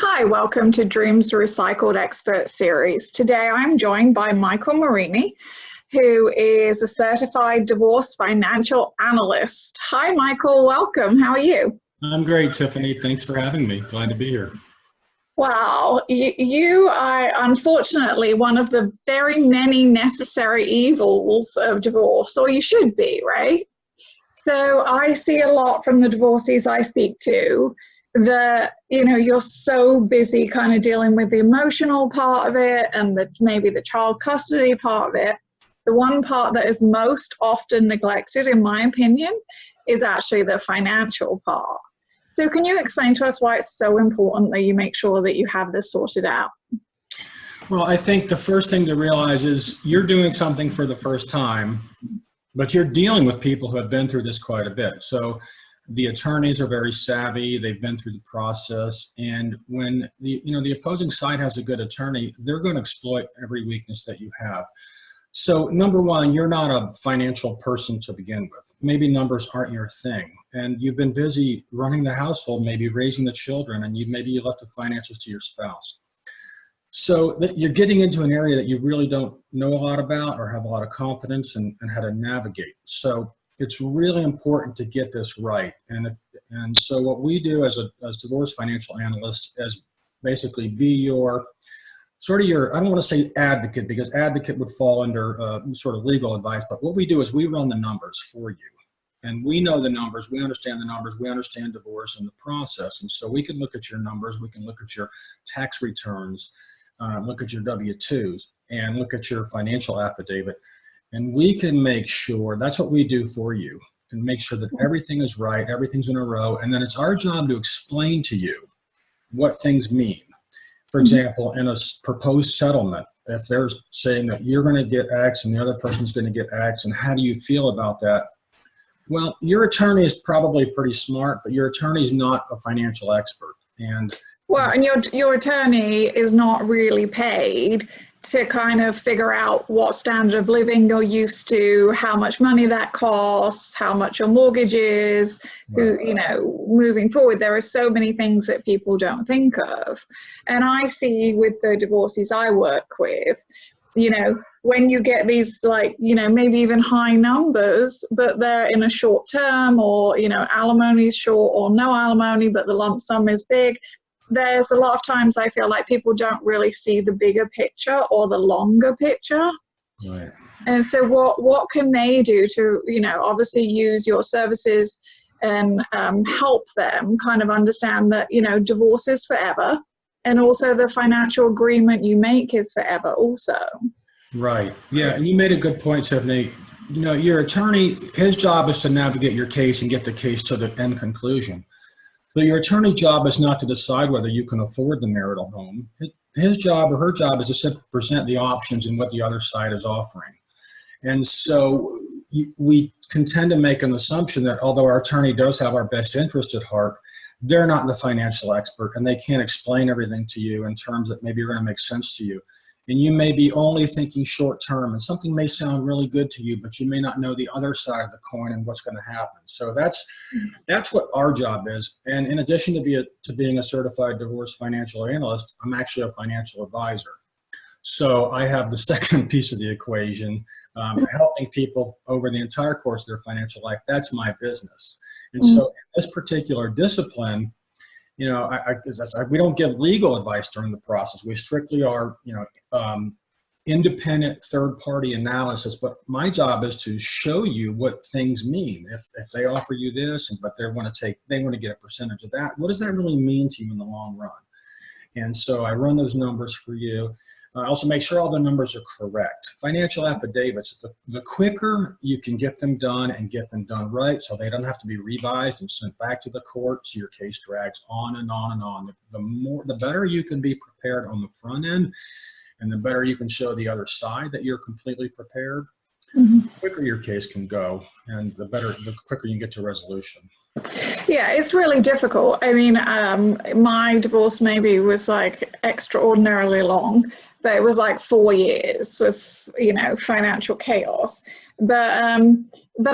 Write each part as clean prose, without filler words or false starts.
Hi, welcome to Dreams Recycled Expert Series. Today I'm joined by Michael Marini, who is a certified divorce financial analyst. Hi, Michael, welcome. How are you? I'm great, Tiffany. Thanks for having me. Glad to be here. Wow, you are unfortunately one of the very many necessary evils of divorce, or you should be, right? So I see a lot from the divorcees I speak to that, you're so busy kind of dealing with the emotional part of it and maybe the child custody part of it. The one part that is most often neglected, in my opinion, is actually the financial part. So can you explain to us why it's so important that you make sure that you have this sorted out? Well, I think the first thing to realize is you're doing something for the first time, but you're dealing with people who have been through this quite a bit. So the attorneys are very savvy. They've been through the process. And when the opposing side has a good attorney, they're going to exploit every weakness that you have. So number one, you're not a financial person to begin with. Maybe numbers aren't your thing. And you've been busy running the household, maybe raising the children, and maybe you left the finances to your spouse. So you're getting into an area that you really don't know a lot about or have a lot of confidence in how to navigate. So it's really important to get this right. And so what we do as divorce financial analysts is basically be your I don't want to say advocate, because advocate would fall under sort of legal advice, but what we do is we run the numbers for you. And we know the numbers, we understand the numbers, we understand divorce and the process. And so we can look at your numbers, we can look at your tax returns, look at your W-2s, and look at your financial affidavit. And we can make sure, that's what we do for you, and make sure that everything is right, everything's in a row. And then it's our job to explain to you what things mean. For example, in a proposed settlement, if they're saying that you're going to get X and the other person's going to get X, and how do you feel about that? Well, your attorney is probably pretty smart, but your attorney is not a financial expert. And your attorney is not really paid to kind of figure out what standard of living you're used to, how much money that costs, how much your mortgage is, moving forward. There are so many things that people don't think of. And I see with the divorcees I work with, when you get these maybe even high numbers, but they're in a short term, or, alimony is short or no alimony, but the lump sum is big. There's a lot of times I feel like people don't really see the bigger picture or the longer picture. Right. And so what can they do to, obviously use your services and help them kind of understand that, divorce is forever, and also the financial agreement you make is forever also. Right. Yeah. And you made a good point, Tiffany. Your attorney, his job is to navigate your case and get the case to the end conclusion. But your attorney's job is not to decide whether you can afford the marital home. His job or her job is to simply present the options and what the other side is offering. And so we can tend to make an assumption that although our attorney does have our best interest at heart, they're not the financial expert, and they can't explain everything to you in terms that maybe are going to make sense to you. And you may be only thinking short term, and something may sound really good to you, but you may not know the other side of the coin and what's going to happen. So that's what our job is. And in addition to being a certified divorce financial analyst, I'm actually a financial advisor. So I have the second piece of the equation, helping people over the entire course of their financial life. That's my business. And so in this particular discipline, we don't give legal advice during the process. We strictly are, independent third-party analysis. But my job is to show you what things mean. If they offer you this, but they want to get a percentage of that, what does that really mean to you in the long run? And so I run those numbers for you. I also make sure all the numbers are correct. Financial affidavits, the quicker you can get them done and get them done right, so they don't have to be revised and sent back to the court, so your case drags on and on and on. The better you can be prepared on the front end, and the better you can show the other side that you're completely prepared, the quicker your case can go, and the quicker you can get to resolution. Yeah, it's really difficult. I mean, my divorce maybe was like extraordinarily long, but it was like 4 years with, financial chaos. But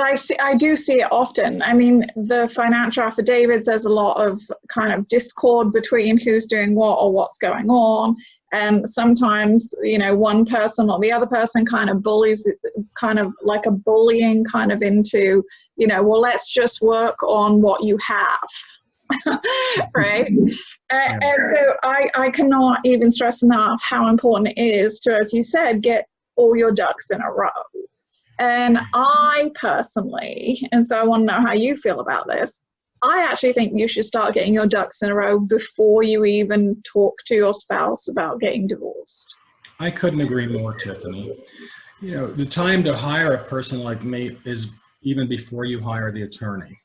I do see it often. I mean, the financial affidavits, there's a lot of kind of discord between who's doing what or what's going on. And sometimes, one person or the other person kind of bullies, kind of like a bullying kind of into, well, let's just work on what you have. Right. And so I cannot even stress enough how important it is to, as you said, get all your ducks in a row. And I personally, and so I want to know how you feel about this, I actually think you should start getting your ducks in a row before you even talk to your spouse about getting divorced. I couldn't agree more, Tiffany. The time to hire a person like me is even before you hire the attorney,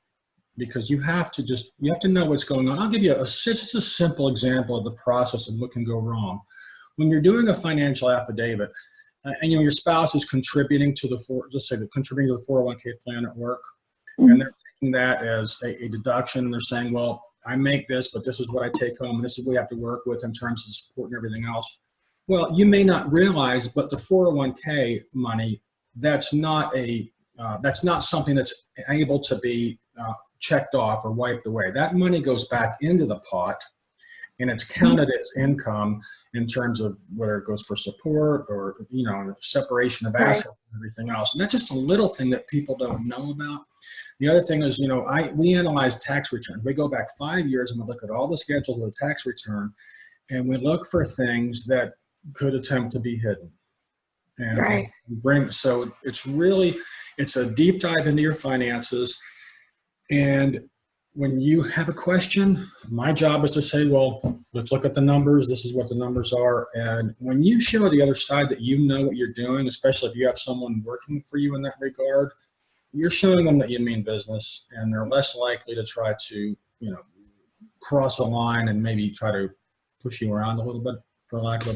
because you have to know what's going on. I'll give you just a simple example of the process and what can go wrong. When you're doing a financial affidavit, and your spouse is contributing to contributing to the 401k plan at work, and they're taking that as a deduction, and they're saying, well, I make this, but this is what I take home, and this is what we have to work with in terms of support and everything else. Well, you may not realize, but the 401k money, that's not something that's able to be checked off or wiped away. That money goes back into the pot, and it's counted as income in terms of whether it goes for support or, separation of assets and everything else. And that's just a little thing that people don't know about. The other thing is, we analyze tax returns. We go back 5 years and we look at all the schedules of the tax return, and we look for things that could attempt to be hidden. And so it's a deep dive into your finances. And when you have a question, my job is to say, well, let's look at the numbers. This is what the numbers are. And when you show the other side that you know what you're doing, especially if you have someone working for you in that regard, you're showing them that you mean business, and they're less likely to try to, cross a line and maybe try to push you around a little bit, for lack of a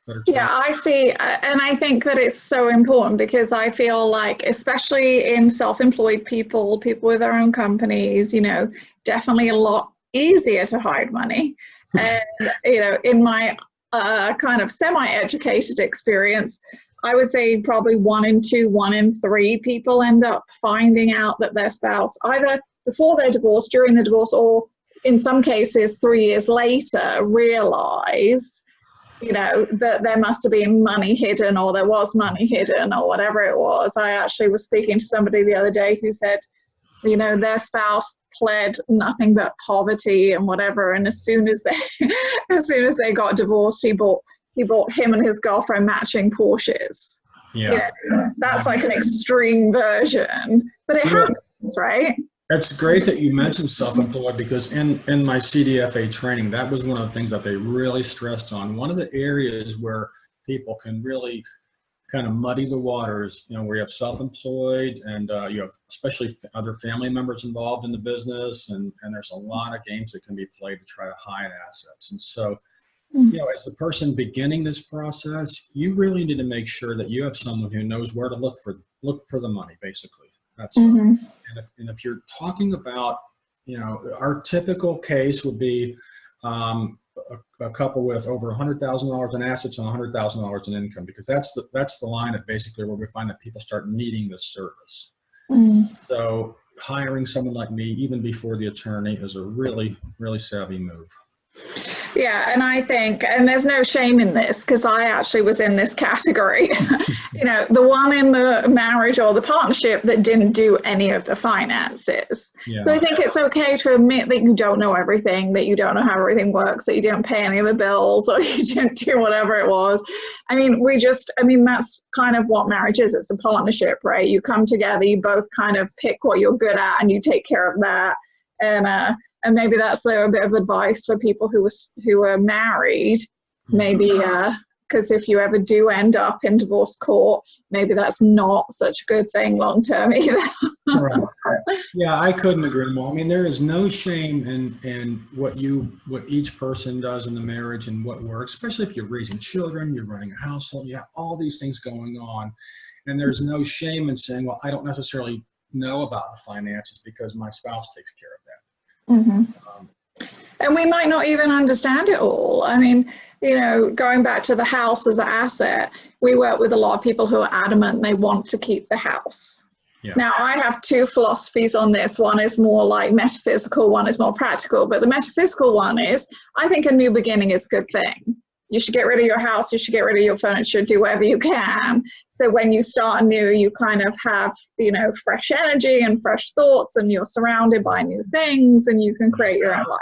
better term. Yeah, I see. And I think that it's so important, because I feel like, especially in self-employed people with their own companies, definitely a lot easier to hide money. And, in my kind of semi-educated experience, I would say probably 1 in 2, 1 in 3 people end up finding out that their spouse, either before their divorce, during the divorce, or in some cases 3 years later, realize that there must have been money hidden, or there was money hidden, or whatever it was. I actually was speaking to somebody the other day who said, their spouse pled nothing but poverty and whatever. And as soon as they got divorced, he bought him and his girlfriend matching Porsches. Yeah. That's like an extreme version, but it happens, right? It's great that you mentioned self-employed, because in my CDFA training, that was one of the things that they really stressed on. One of the areas where people can really kind of muddy the waters, where you have self-employed and you have especially other family members involved in the business, and there's a lot of games that can be played to try to hide assets. And so, as the person beginning this process, you really need to make sure that you have someone who knows where to look for the money, basically. That's and if you're talking about, our typical case would be a couple with over $100,000 in assets and $100,000 in income, because that's the line of basically where we find that people start needing this service. So hiring someone like me, even before the attorney, is a really, really savvy move. Yeah, and I think, and there's no shame in this, because I actually was in this category, the one in the marriage or the partnership that didn't do any of the finances. Yeah. So I think it's okay to admit that you don't know everything, that you don't know how everything works, that you didn't pay any of the bills, or you didn't do whatever it was. I mean, that's kind of what marriage is. It's a partnership, right? You come together, you both kind of pick what you're good at, and you take care of that. And maybe that's a bit of advice for people who are married, maybe, because if you ever do end up in divorce court, maybe that's not such a good thing long term either. Right. Yeah, I couldn't agree more. I mean, there is no shame in what each person does in the marriage and what works, especially if you're raising children, you're running a household, you have all these things going on, and there's no shame in saying, well, I don't necessarily know about the finances because my spouse takes care of Mm-hmm. And we might not even understand it all. I mean, you know, going back to the house as an asset, we work with a lot of people who are adamant they want to keep the house. Yeah. Now, I have two philosophies on this. One is more like metaphysical, one is more practical. But the metaphysical one is, I think a new beginning is a good thing. You should get rid of your house, you should get rid of your furniture, do whatever you can. So when you start anew, you kind of have, you know, fresh energy and fresh thoughts, and you're surrounded by new things, and you can create your own life.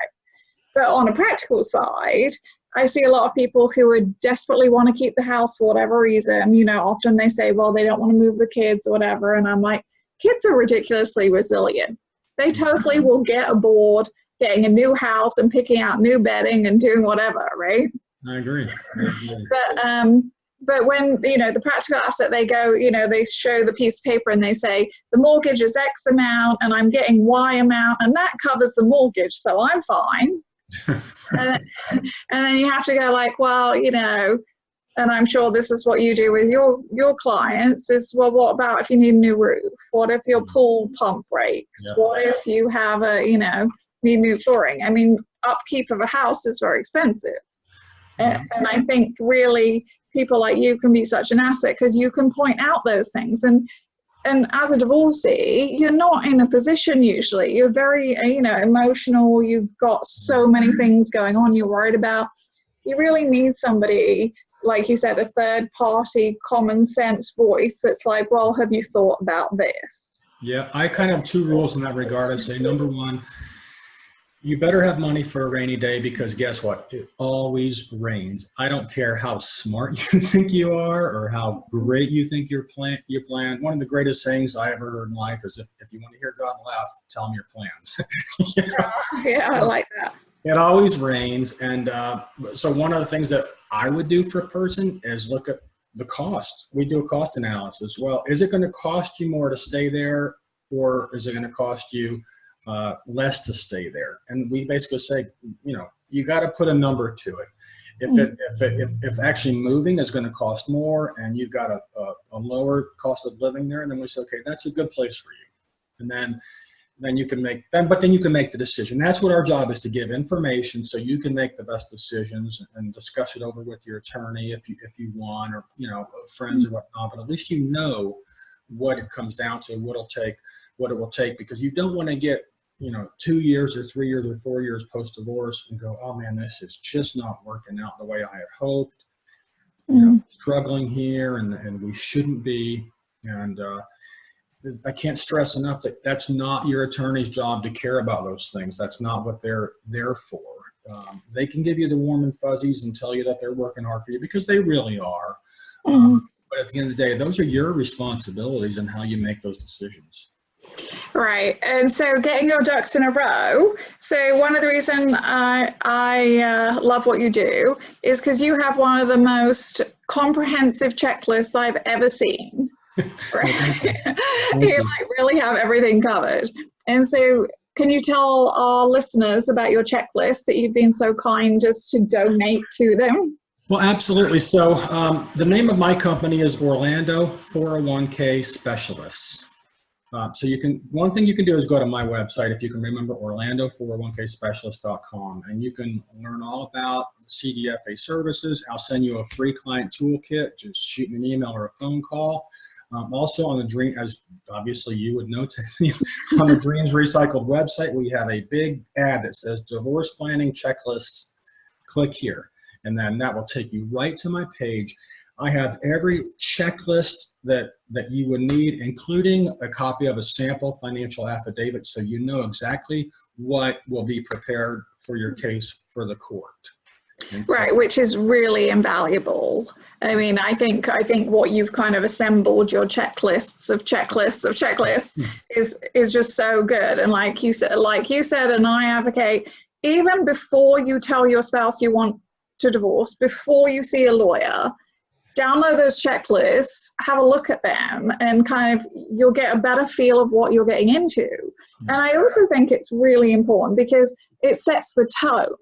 But on a practical side, I see a lot of people who would desperately want to keep the house for whatever reason. You know, often they say, well, they don't want to move the kids or whatever. And I'm like, kids are ridiculously resilient. They totally will get aboard getting a new house and picking out new bedding and doing whatever, right? I agree. But when, you know, the practical asset, they go, you know, they show the piece of paper and they say, the mortgage is X amount and I'm getting Y amount and that covers the mortgage, so I'm fine. And then you have to go like, well, you know, and I'm sure this is what you do with your clients is, well, what about if you need a new roof? What if your pool pump breaks? Yeah. What if you have you know, need new flooring? I mean, upkeep of a house is very expensive. And I think really people like you can be such an asset because you can point out those things. And as a divorcee, you're not in a position usually. You're very, you know, emotional. You've got so many things going on you're worried about. You really need somebody, like you said, a third party, common sense voice that's like, well, have you thought about this? Yeah, I kind of have two rules in that regard. I say, number one, you better have money for a rainy day because guess what? It always rains. I don't care how smart you think you are or how great you think you plan. One of the greatest sayings I ever heard in life is if you want to hear God laugh, tell him your plans. You know? Yeah, I like that. It always rains. And so one of the things that I would do for a person is look at the cost. We do a cost analysis. Well, is it going to cost you more to stay there or is it going to cost you less to stay there? And we basically say, you know, you got to put a number to it. If actually moving is going to cost more and you've got a lower cost of living there, and then we say, okay, that's a good place for you. And then you can make them, but then you can make the decision. That's what our job is, to give information so you can make the best decisions and discuss it over with your attorney if you want, or, you know, friends or whatnot, but at least you know what it comes down to, what it will take, because you don't want to get, you know, 2 years or 3 years or 4 years post-divorce and go, oh man, this is just not working out the way I had hoped. You know, struggling here and we shouldn't be. And I can't stress enough that that's not your attorney's job to care about those things. That's not what they're there for. They can give you the warm and fuzzies and tell you that they're working hard for you because they really are. But at the end of the day, those are your responsibilities and how you make those decisions. Right. And so getting your ducks in a row. So one of the reasons I love what you do is because you have one of the most comprehensive checklists I've ever seen. Right. You like really have everything covered. And so can you tell our listeners about your checklist that you've been so kind just to donate to them? Well, absolutely. So the name of my company is Orlando 401k Specialists. So one thing you can do is go to my website, if you can remember, orlando401kspecialist.com, and you can learn all about CDFA services. I'll send you a free client toolkit. Just shoot me an email or a phone call. Also on the as obviously you would know, Tiffany, on the DreamsRecycled website, we have a big ad that says divorce planning checklists. Click here, and then that will take you right to my page. I have every checklist that you would need, including a copy of a sample financial affidavit, so you know exactly what will be prepared for your case for the court. Right, which is really invaluable. I mean, I think what you've kind of assembled, your checklists of checklists is just so good. And like you said, and I advocate, even before you tell your spouse you want to divorce, before you see a lawyer, download those checklists, have a look at them, and kind of you'll get a better feel of what you're getting into. And I also think it's really important because it sets the tone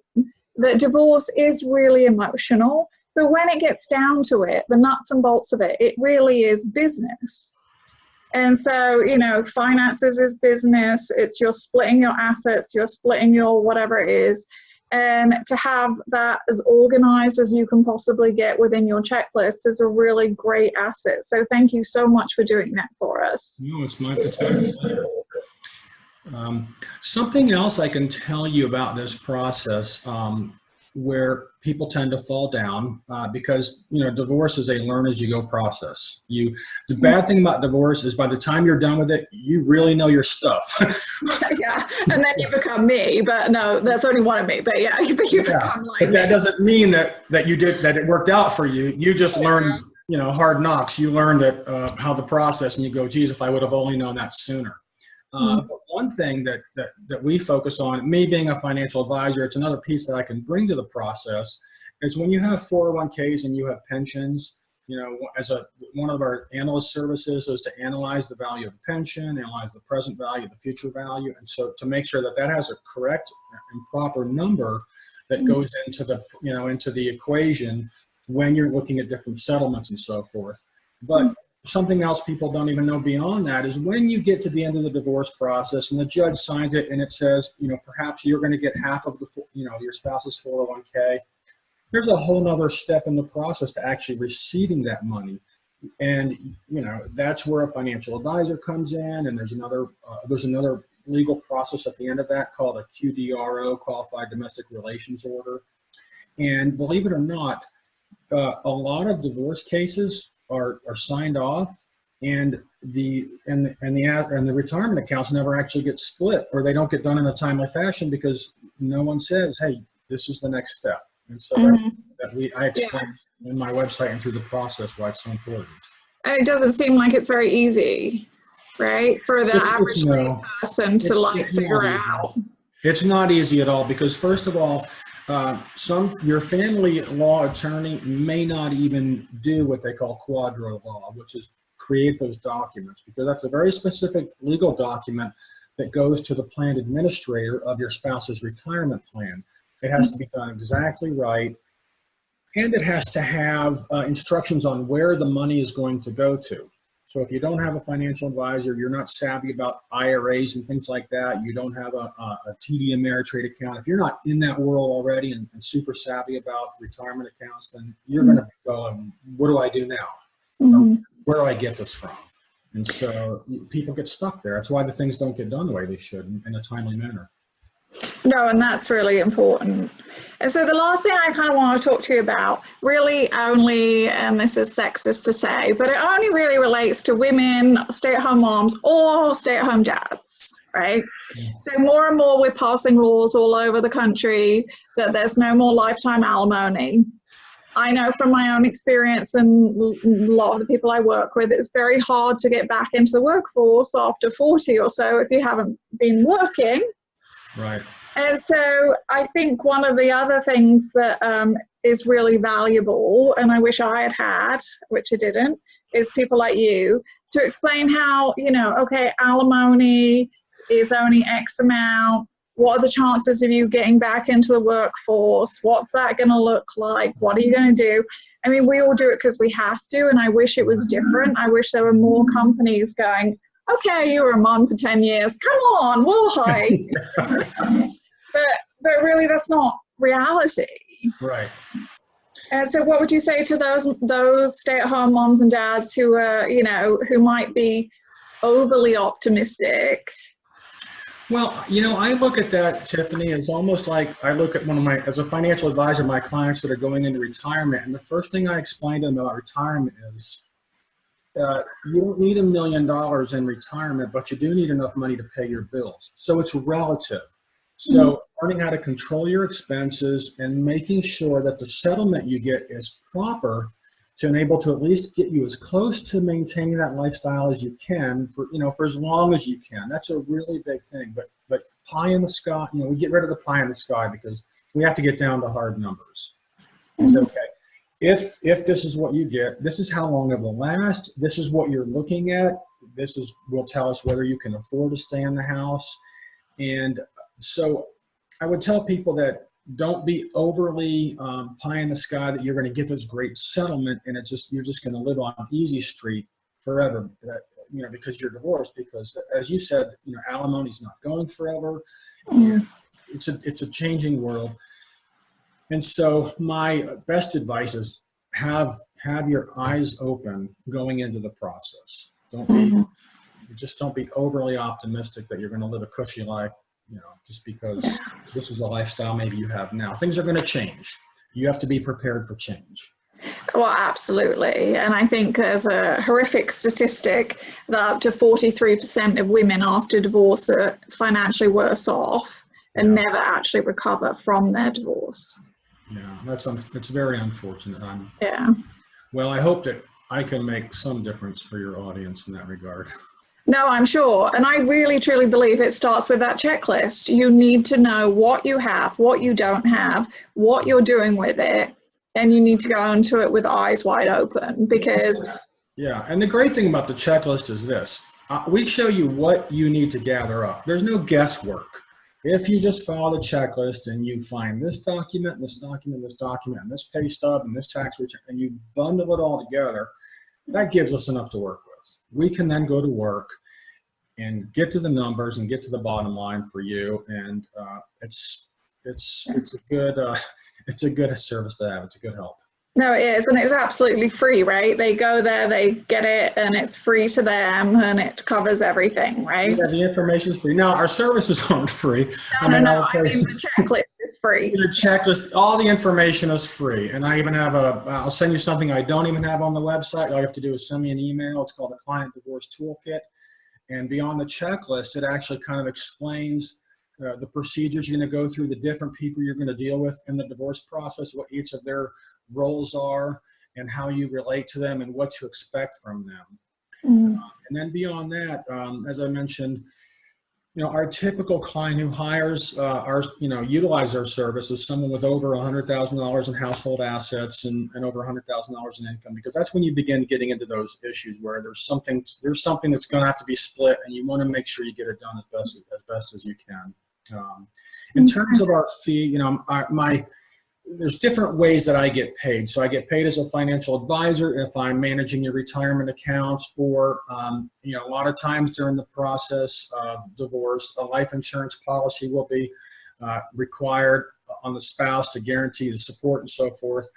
that divorce is really emotional, but when it gets down to it, the nuts and bolts of it, it really is business. And so, you know, finances is business. It's you're splitting your assets, you're splitting your whatever it is. And to have that as organized as you can possibly get within your checklist is a really great asset. So thank you so much for doing that for us. No, it's my pleasure. Something else I can tell you about this process, where people tend to fall down, because, you know, divorce is a learn as you go process. The bad thing about divorce is by the time you're done with it, you really know your stuff. Yeah, and then you become me, but no, that's only one of me. But yeah, you become like but that me. doesn't mean that it worked out for you. You just learned, you know, hard knocks. You learned that how the process, and you go, geez, if I would have only known that sooner. But one thing that we focus on, me being a financial advisor, it's another piece that I can bring to the process, is when you have 401ks and you have pensions, you know, one of our analyst services is to analyze the value of the pension, analyze the present value, the future value, and so to make sure that that has a correct and proper number that goes into the, you know, into the equation when you're looking at different settlements and so forth. But something else people don't even know beyond that is when you get to the end of the divorce process and the judge signs it and it says, you know, perhaps you're going to get half of the, you know, your spouse's 401k. There's a whole nother step in the process to actually receiving that money. And, you know, that's where a financial advisor comes in, and there's another legal process at the end of that called a QDRO, Qualified Domestic Relations Order. And believe it or not, a lot of divorce cases are signed off, and the retirement accounts never actually get split, or they don't get done in a timely fashion because no one says, hey, this is the next step. And so I explain in my website and through the process why it's so important. And it doesn't seem like it's very easy, right, for the average person to like figure out. It's not easy at all, because first of all, your family law attorney may not even do what they call quadro law, which is create those documents, because that's a very specific legal document that goes to the plan administrator of your spouse's retirement plan. It has to be done exactly right, and it has to have instructions on where the money is going to go to. So if you don't have a financial advisor, you're not savvy about IRAs and things like that, you don't have a TD Ameritrade account, if you're not in that world already and super savvy about retirement accounts, then you're going to go, what do I do now? Where do I get this from? And so people get stuck there. That's why the things don't get done the way they should in a timely manner. No, and that's really important. And so the last thing I kind of want to talk to you about really only, and this is sexist to say, but it only really relates to women, stay-at-home moms, or stay-at-home dads, right? So more and more we're passing laws all over the country that there's no more lifetime alimony. I know from my own experience and a lot of the people I work with, it's very hard to get back into the workforce after 40 or so if you haven't been working. Right. And so I think one of the other things that is really valuable, and I wish I had, which I didn't, is people like you to explain how, you know, okay, alimony is only X amount. What are the chances of you getting back into the workforce? What's that going to look like? What are you going to do? I mean, we all do it because we have to, and I wish it was different. I wish there were more companies going, okay, you were a mom for 10 years. Come on, we'll hide. but really, that's not reality. Right. And so what would you say to those stay-at-home moms and dads who are, you know, who might be overly optimistic? Well, you know, I look at that, Tiffany, as almost like I look at as a financial advisor, my clients that are going into retirement, and the first thing I explain to them about retirement is, you don't need $1 million in retirement, but you do need enough money to pay your bills. So it's relative. So learning how to control your expenses and making sure that the settlement you get is proper to enable to at least get you as close to maintaining that lifestyle as you can for, you know, for as long as you can. That's a really big thing. But pie in the sky, you know, we get rid of the pie in the sky because we have to get down to hard numbers. It's okay. If this is what you get, this is how long it will last. This is what you're looking at. Will tell us whether you can afford to stay in the house. And so I would tell people that don't be overly pie in the sky that you're going to get this great settlement and you're just going to live on easy street forever. because you're divorced, because as you said, alimony's not going forever. Mm. It's a changing world. And so my best advice is have your eyes open going into the process. Don't be overly optimistic that you're going to live a cushy life, just because this is a lifestyle maybe you have now. Things are going to change. You have to be prepared for change. Well, absolutely. And I think there's a horrific statistic that up to 43% of women after divorce are financially worse off and never actually recover from their divorce. Yeah, it's very unfortunate. Well, I hope that I can make some difference for your audience in that regard. No, I'm sure. And I really, truly believe it starts with that checklist. You need to know what you have, what you don't have, what you're doing with it. And you need to go into it with eyes wide open because... Yeah, and the great thing about the checklist is this. We show you what you need to gather up. There's no guesswork. If you just follow the checklist and you find this document, this document, this document, and this pay stub, and this tax return, and you bundle it all together, that gives us enough to work with. We can then go to work and get to the numbers and get to the bottom line for you. And it's a good service to have. It's a good help. No, it is, and it's absolutely free, right? They go there, they get it, and it's free to them, and it covers everything, right? Yeah, the information is free. Now, our services aren't free. No, the checklist is free. The checklist, all the information is free, and I even have I'll send you something I don't even have on the website. All you have to do is send me an email. It's called a Client Divorce Toolkit, and beyond the checklist, it actually kind of explains the procedures you're going to go through, the different people you're going to deal with in the divorce process, what each of their roles are, and how you relate to them, and what to expect from them. And then beyond that, as I mentioned, our typical client who hires utilize our service is someone with over $100,000 in household assets and over $100,000 in income, because that's when you begin getting into those issues where there's something that's going to have to be split, and you want to make sure you get it done as best as you can. In terms of our fee, there's different ways that I get paid. So I get paid as a financial advisor if I'm managing your retirement accounts, or a lot of times during the process of divorce, a life insurance policy will be required on the spouse to guarantee the support and so forth.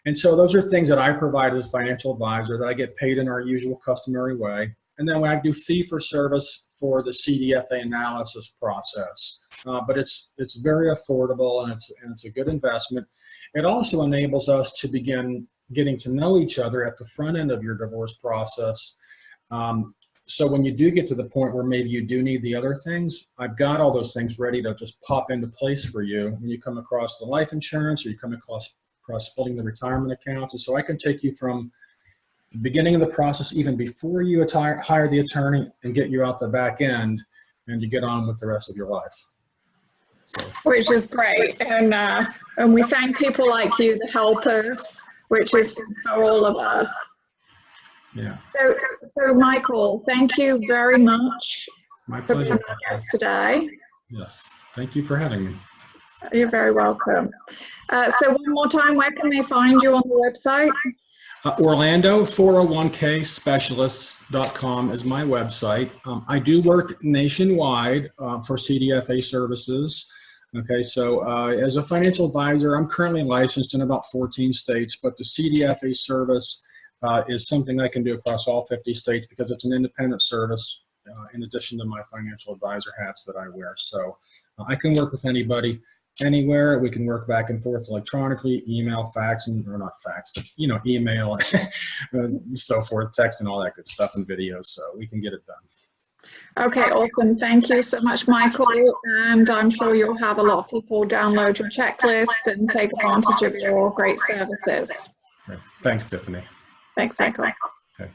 And so those are things that I provide as a financial advisor that I get paid in our usual customary way. And then when I do fee for service for the CDFA analysis process, but it's very affordable, and it's a good investment. It also enables us to begin getting to know each other at the front end of your divorce process. So when you do get to the point where maybe you do need the other things, I've got all those things ready to just pop into place for you when you come across the life insurance, or you come across splitting the retirement accounts. And so I can take you from the beginning of the process, even before you hire the attorney, and get you out the back end, and you get on with the rest of your life. Which is great, and we thank people like you that help us, which is for all of us. Yeah. So Michael, thank you very much. My pleasure. For being our guest today. Yes, thank you for having me. You're very welcome. So one more time, where can they find you on the website? Orlando 401kspecialists.com is my website. I do work nationwide for CDFA services. Okay, so as a financial advisor, I'm currently licensed in about 14 states, but the CDFA service is something I can do across all 50 states because it's an independent service in addition to my financial advisor hats that I wear. So I can work with anybody, anywhere. We can work back and forth electronically, email, fax, or not fax, but email, and so forth, text, and all that good stuff, and videos. So we can get it done. Okay, awesome. Thank you so much, Michael. And I'm sure you'll have a lot of people download your checklist and take advantage of your great services. Thanks, Tiffany. Thanks, Michael. Okay.